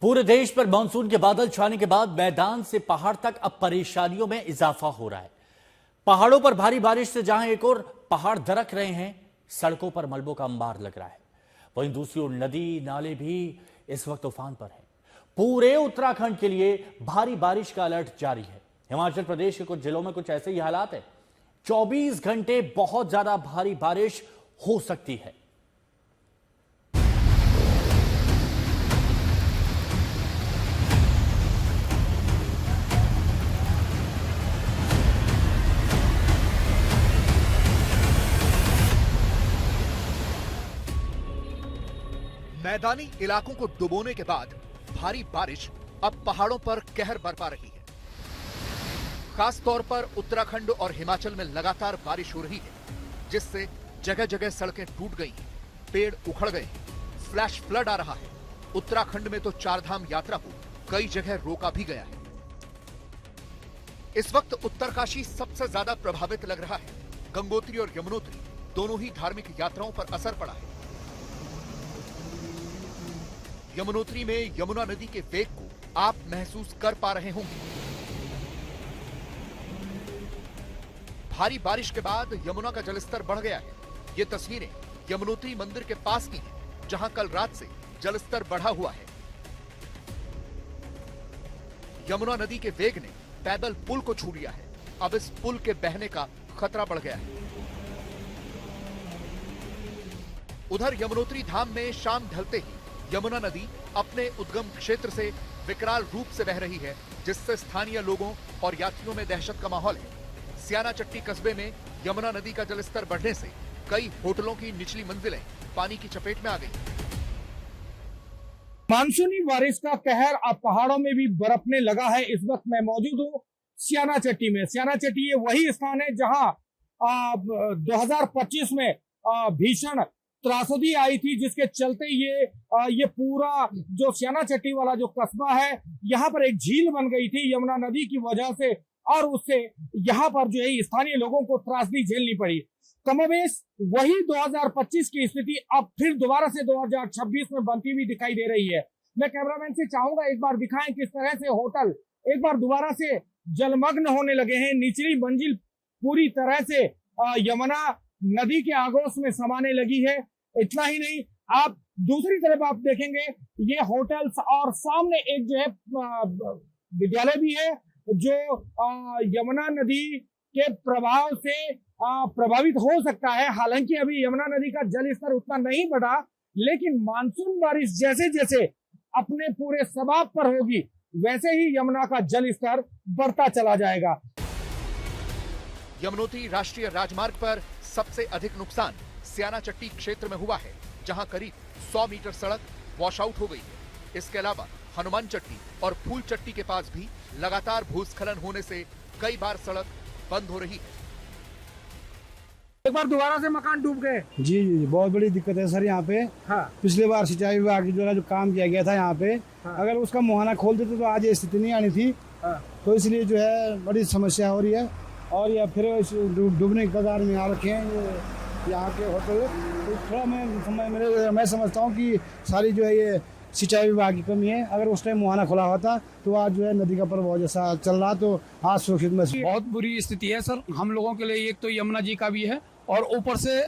पूरे देश पर मानसून के बादल छाने के बाद मैदान से पहाड़ तक अब परेशानियों में इजाफा हो रहा है। पहाड़ों पर भारी बारिश से जहां एक और पहाड़ दरक रहे हैं, सड़कों पर मलबों का अंबार लग रहा है, वहीं दूसरी ओर नदी नाले भी इस वक्त उफान पर हैं। पूरे उत्तराखंड के लिए भारी बारिश का अलर्ट जारी है। हिमाचल प्रदेश के कुछ जिलों में कुछ ऐसे ही हालात है। 24 घंटे बहुत ज्यादा भारी बारिश हो सकती है। मैदानी इलाकों को डुबोने के बाद भारी बारिश अब पहाड़ों पर कहर बरपा रही है। खास तौर पर उत्तराखंड और हिमाचल में लगातार बारिश हो रही है, जिससे जगह जगह सड़कें टूट गई हैं, पेड़ उखड़ गए हैं, फ्लैश फ्लड आ रहा है। उत्तराखंड में तो चारधाम यात्रा को कई जगह रोका भी गया है। इस वक्त उत्तरकाशी सबसे ज्यादा प्रभावित लग रहा है। गंगोत्री और यमुनोत्री दोनों ही धार्मिक यात्राओं पर असर पड़ा है। यमुनोत्री में यमुना नदी के वेग को आप महसूस कर पा रहे होंगे। भारी बारिश के बाद यमुना का जलस्तर बढ़ गया है। ये तस्वीरें यमुनोत्री मंदिर के पास की हैं, जहां कल रात से जलस्तर बढ़ा हुआ है। यमुना नदी के वेग ने पैदल पुल को छू लिया है। अब इस पुल के बहने का खतरा बढ़ गया है। उधर यमुनोत्री धाम में शाम ढलते ही यमुना नदी अपने उद्गम क्षेत्र से विकराल रूप से बह रही है, जिससे स्थानीय लोगों और यात्रियों में दहशत का माहौल है। सियाना चट्टी कस्बे में यमुना नदी का जलस्तर बढ़ने से कई होटलों की निचली मंजिलें पानी की चपेट में आ गई। मानसूनी बारिश का कहर अब पहाड़ों में भी बरपने लगा है। इस वक्त मैं मौजूद हूँ सियाना चट्टी में। सियाना चट्टी ये वही स्थान है जहां 2025 में भीषण त्रासदी आई थी, जिसके चलते ये पूरा जो सियाना चट्टी वाला जो कस्बा है, यहाँ पर एक झील बन गई थी यमुना नदी की वजह से, और उससे यहाँ पर जो है स्थानीय लोगों को त्रासदी झेलनी पड़ी। कमोबेश वही 2025 की स्थिति अब फिर दोबारा से 2026 में बनती हुई दिखाई दे रही है। मैं कैमरामैन से चाहूंगा एक बार दिखाएं किस तरह से होटल एक बार दोबारा से जलमग्न होने लगे हैं। निचली मंजिल पूरी तरह से यमुना नदी के आगोश में समाने लगी है। इतना ही नहीं, आप दूसरी तरफ आप देखेंगे ये होटल्स और सामने एक जो है विद्यालय भी है, जो यमुना नदी के प्रभाव से प्रभावित हो सकता है। हालांकि अभी यमुना नदी का जल स्तर उतना नहीं बढ़ा, लेकिन मानसून बारिश जैसे जैसे अपने पूरे सबाब पर होगी, वैसे ही यमुना का जल स्तर बढ़ता चला जाएगा। यमुनोत्री राष्ट्रीय राजमार्ग पर सबसे अधिक नुकसान सियाना चट्टी क्षेत्र में हुआ है, जहां करीब 100 मीटर सड़क वॉश आउट हो गई है। इसके अलावा हनुमान चट्टी और फूल चट्टी के पास भी लगातार भूस्खलन होने से कई बार सड़क बंद हो रही है। एक बार दोबारा से मकान डूब गए। जी जी, बहुत बड़ी दिक्कत है सर यहाँ पे। हाँ। पिछले बार सिंचाई विभाग द्वारा जो काम किया गया था यहाँ पे, हाँ। अगर उसका मुहाना खोल देते तो आज ये स्थिति नहीं आनी थी। हाँ। तो इसलिए जो है बड़ी समस्या हो रही है, और या फिर डूबने के कगार में आ रखे हैं यहाँ के होटल। तो थोड़ा मैं समझता हूँ कि सारी जो है ये सिंचाई विभाग की कमी है। अगर उस टाइम मुहाना खुला होता तो आज जो है नदी का प्रभाव जैसा चल रहा, तो आज सुरक्षित महसूस। बहुत बुरी स्थिति है सर हम लोगों के लिए। एक तो यमुना जी का भी है और ऊपर से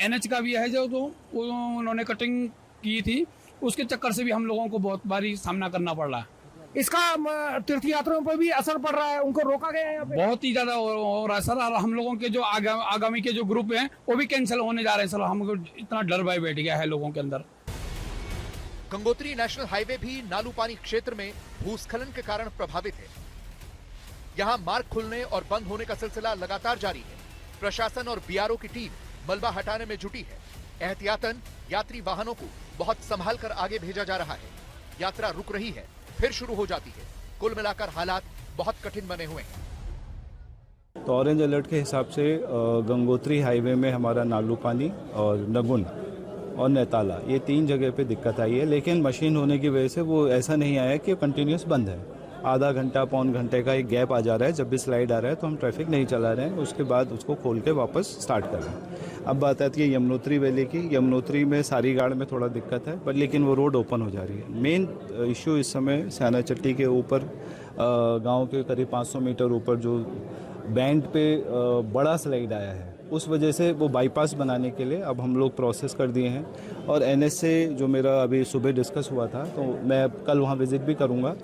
NH का भी है, जो तो उन्होंने कटिंग की थी, उसके चक्कर से भी हम लोगों को बहुत भारी सामना करना पड़ रहा है। इसका तीर्थ यात्रियों पर भी असर पड़ रहा है, उनको रोका गया है यहाँ पे। बहुत ही ज्यादा हो रहा है सर। और हम लोगों के जो आगामी के जो ग्रुप हैं वो भी कैंसिल होने जा रहे हैं सर। हमको इतना डर भय बैठ गया है लोगों के अंदर। गंगोत्री नेशनल हाईवे भी नालूपानी क्षेत्र में भूस्खलन के कारण प्रभावित है। यहाँ मार्ग खुलने और बंद होने का सिलसिला लगातार जारी है। प्रशासन और BRO की टीम मलबा हटाने में जुटी है। एहतियातन यात्री वाहनों को बहुत संभाल कर आगे भेजा जा रहा है। यात्रा रुक रही है, फिर शुरू हो जाती है। कुल मिलाकर हालात बहुत कठिन बने हुए हैं। तो ऑरेंज अलर्ट के हिसाब से गंगोत्री हाईवे में हमारा नालूपानी और नगुन और नैताला, ये 3 जगह पे दिक्कत आई है। लेकिन मशीन होने की वजह से वो ऐसा नहीं आया कि कंटिन्यूस बंद है। आधा घंटा पौन घंटे का एक गैप आ जा रहा है। जब भी स्लाइड आ रहा है तो हम ट्रैफिक नहीं चला रहे हैं, उसके बाद उसको खोल के वापस स्टार्ट कर रहे हैं। अब बात आती है यमुनोत्री वैली की। यमुनोत्री में सारीगाड़ में थोड़ा दिक्कत है, पर लेकिन वो रोड ओपन हो जा रही है। मेन इशू इस समय स्याना चट्टी के ऊपर गांव के करीब 500 मीटर ऊपर जो बैंड पे बड़ा स्लाइड आया है, उस वजह से वो बाईपास बनाने के लिए अब हम लोग प्रोसेस कर दिए हैं। और एनएच से जो मेरा अभी सुबह डिस्कस हुआ था, तो मैं कल वहाँ विजिट भी करूँगा।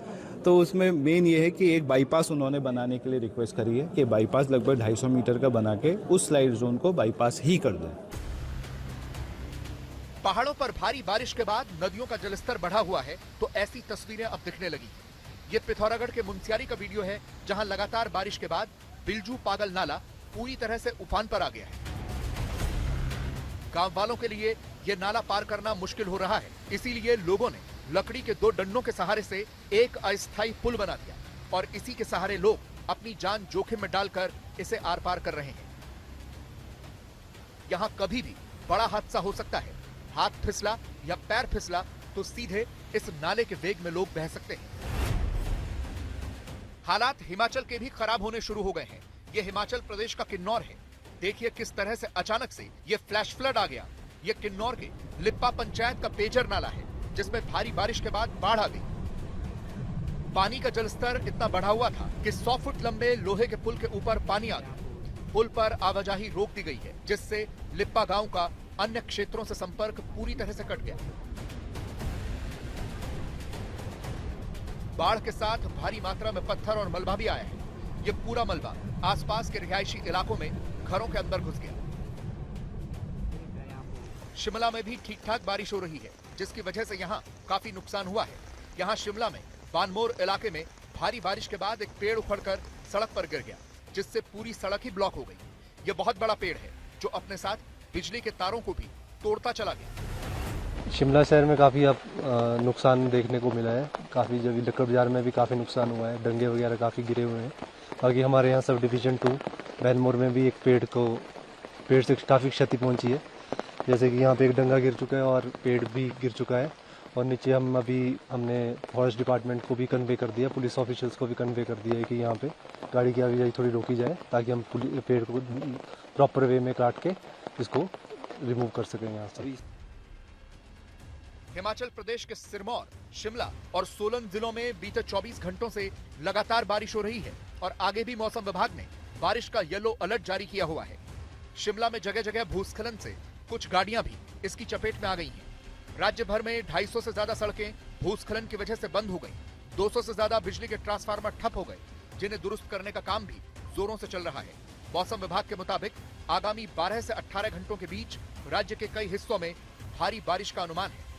तो उसमें मेन ये है कि एक बाईपास उन्होंने बनाने के लिए रिक्वेस्ट करी है कि बाईपास लगभग 250 मीटर का बना के उस स्लाइड जोन को बाईपास ही कर दें। पहाड़ों पर भारी बारिश के बाद नदियों का जलस्तर बढ़ा हुआ है, तो ऐसी तस्वीरें अब दिखने लगी। ये पिथौरागढ़ के मुनस्यारी का वीडियो है, जहां लगातार बारिश के बाद बिलजू पागल नाला पूरी तरह से उफान पर आ गया है। गांव वालों के लिए यह नाला पार करना मुश्किल हो रहा है, इसीलिए लोगों ने लकड़ी के 2 डंडों के सहारे से एक अस्थायी पुल बना दिया और इसी के सहारे लोग अपनी जान जोखिम में डालकर इसे आर पार कर रहे हैं। यहां कभी भी बड़ा हादसा हो सकता है। हाथ फिसला या पैर फिसला तो सीधे इस नाले के वेग में लोग बह सकते हैं। हालात हिमाचल के भी खराब होने शुरू हो गए हैं। यह हिमाचल प्रदेश का किन्नौर है। देखिए किस तरह से अचानक से यह फ्लैश फ्लड आ गया। यह किन्नौर के लिप्पा पंचायत का पेजर नाला है, जिसमें भारी बारिश के बाद बाढ़ आ गई। पानी का जलस्तर इतना बढ़ा हुआ था कि 100 फुट लंबे लोहे के पुल के ऊपर पानी आ गया। पुल पर आवाजाही रोक दी गई है, जिससे लिप्पा गांव का अन्य क्षेत्रों से संपर्क पूरी तरह से कट गया। बाढ़ के साथ भारी मात्रा में पत्थर और मलबा भी आया है। यह पूरा मलबा आसपास के रिहायशी इलाकों में घरों के अंदर घुस गया। शिमला में भी ठीक ठाक बारिश हो रही है, जिसकी वजह से यहाँ काफी नुकसान हुआ है। यहाँ शिमला में बानमोर इलाके में भारी बारिश के बाद एक पेड़ उखड़कर सड़क पर गिर गया, जिससे पूरी सड़क ही ब्लॉक हो गई। यह बहुत बड़ा पेड़ है, जो अपने साथ बिजली के तारों को भी तोड़ता चला गया। शिमला शहर में काफ़ी अब नुकसान देखने को मिला है। काफ़ी जब लक्कड़ बाजार में भी काफ़ी नुकसान हुआ है, डंगे वगैरह काफ़ी गिरे हुए हैं। बाकी हमारे यहाँ सब डिवीज़न 2 बैनमोर में भी एक पेड़ से काफ़ी क्षति पहुँची है। जैसे कि यहाँ पे एक डंगा गिर चुका है और पेड़ भी गिर चुका है। और नीचे हमने फॉरेस्ट डिपार्टमेंट को भी कन्वे कर दिया, पुलिस ऑफिशियल्स को भी कन्वे कर दिया है कि यहाँ पे गाड़ी की आवाजाही थोड़ी रोकी जाए, ताकि हम पेड़ को प्रॉपर वे में काट के इसको रिमूव कर सकें यहाँ से। हिमाचल प्रदेश के सिरमौर, शिमला और सोलन जिलों में बीते 24 घंटों से लगातार बारिश हो रही है और आगे भी मौसम विभाग ने बारिश का येलो अलर्ट जारी किया हुआ है। शिमला में जगह जगह भूस्खलन से कुछ गाड़ियां भी इसकी चपेट में आ गई हैं। राज्य भर में 250 से ज्यादा सड़कें भूस्खलन की वजह से बंद हो गई। 200 से ज्यादा बिजली के ट्रांसफार्मर ठप हो गए, जिन्हें दुरुस्त करने का काम भी जोरों से चल रहा है। मौसम विभाग के मुताबिक आगामी 12 से 18 घंटों के बीच राज्य के कई हिस्सों में भारी बारिश का अनुमान है।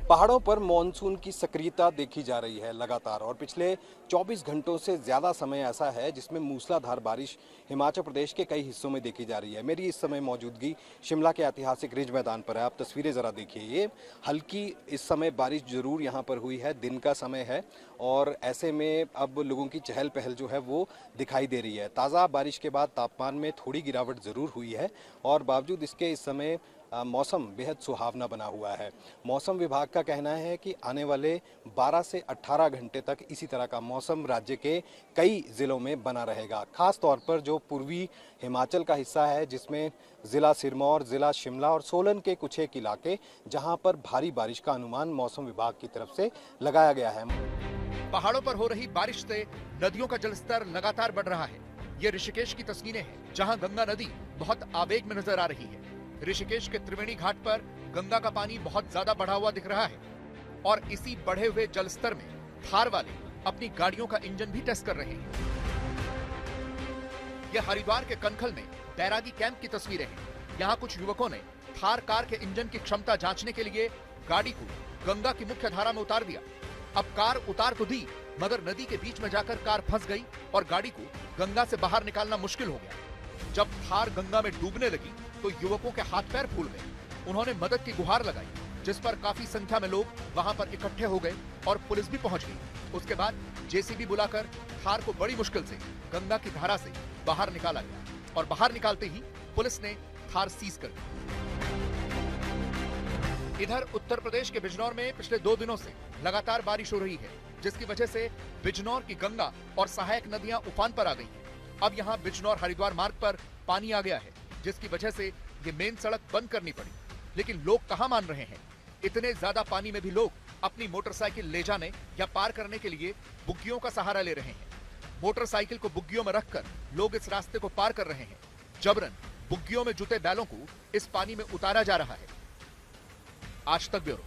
पहाड़ों पर मॉनसून की सक्रियता देखी जा रही है लगातार, और पिछले 24 घंटों से ज़्यादा समय ऐसा है जिसमें मूसलाधार बारिश हिमाचल प्रदेश के कई हिस्सों में देखी जा रही है। मेरी इस समय मौजूदगी शिमला के ऐतिहासिक रिज मैदान पर है। आप तस्वीरें ज़रा देखिए। ये हल्की इस समय बारिश ज़रूर यहाँ पर हुई है, दिन का समय है और ऐसे में अब लोगों की चहल पहल जो है वो दिखाई दे रही है। ताज़ा बारिश के बाद तापमान में थोड़ी गिरावट ज़रूर हुई है और बावजूद इसके इस समय मौसम बेहद सुहावना बना हुआ है। मौसम विभाग का कहना है कि आने वाले 12 से 18 घंटे तक इसी तरह का मौसम राज्य के कई ज़िलों में बना रहेगा। खास तौर पर जो पूर्वी हिमाचल का हिस्सा है, जिसमें ज़िला सिरमौर, ज़िला शिमला और सोलन के कुछ एक इलाके, जहां पर भारी बारिश का अनुमान मौसम विभाग की तरफ से लगाया गया है। पहाड़ों पर हो रही बारिश से नदियों का जलस्तर लगातार बढ़ रहा है। ये ऋषिकेश की तस्वीरें हैं, जहां गंगा नदी बहुत आवेग में नजर आ रही है। ऋषिकेश के त्रिवेणी घाट पर गंगा का पानी बहुत ज्यादा बढ़ा हुआ दिख रहा है और इसी बढ़े हुए जलस्तर में थार वाले अपनी गाड़ियों का इंजन भी टेस्ट कर रहे हैं। यह हरिद्वार के कनखल में बैरागी कैंप की तस्वीरें हैं। यहाँ कुछ युवकों ने थार कार के इंजन की क्षमता जांचने के लिए गाड़ी को गंगा की मुख्य धारा में उतार दिया। अब कार उतार तो दी, मगर नदी के बीच में जाकर कार फंस गई और गाड़ी को गंगा से बाहर निकालना मुश्किल हो गया। जब थार गंगा में डूबने लगी तो युवकों के हाथ पैर फूल गए। उन्होंने मदद की गुहार लगाई, जिस पर काफी संख्या में लोग वहां पर इकट्ठे हो गए और पुलिस भी पहुंच गई। उसके बाद जेसीबी बुलाकर थार को बड़ी मुश्किल से गंगा की धारा से बाहर निकाला गया और बाहर निकालते ही पुलिस ने थार सीज कर दी। इधर उत्तर प्रदेश के बिजनौर में पिछले 2 दिनों से लगातार बारिश हो रही है, जिसकी वजह से बिजनौर की गंगा और सहायक नदियां उफान पर आ गई हैं। अब यहां बिजनौर हरिद्वार मार्ग पर पानी आ गया है। जिसकी वजह से ये मेन सड़क बंद करनी पड़ी। लेकिन लोग कहां मान रहे हैं? इतने ज्यादा पानी में भी लोग अपनी मोटरसाइकिल ले जाने या पार करने के लिए बुग्गियों का सहारा ले रहे हैं। मोटरसाइकिल को बुग्गियों में रखकर लोग इस रास्ते को पार कर रहे हैं। जबरन बुग्गियों में जुटे बैलों को इस पानी में उतारा जा रहा है। आज तक ब्यूरो।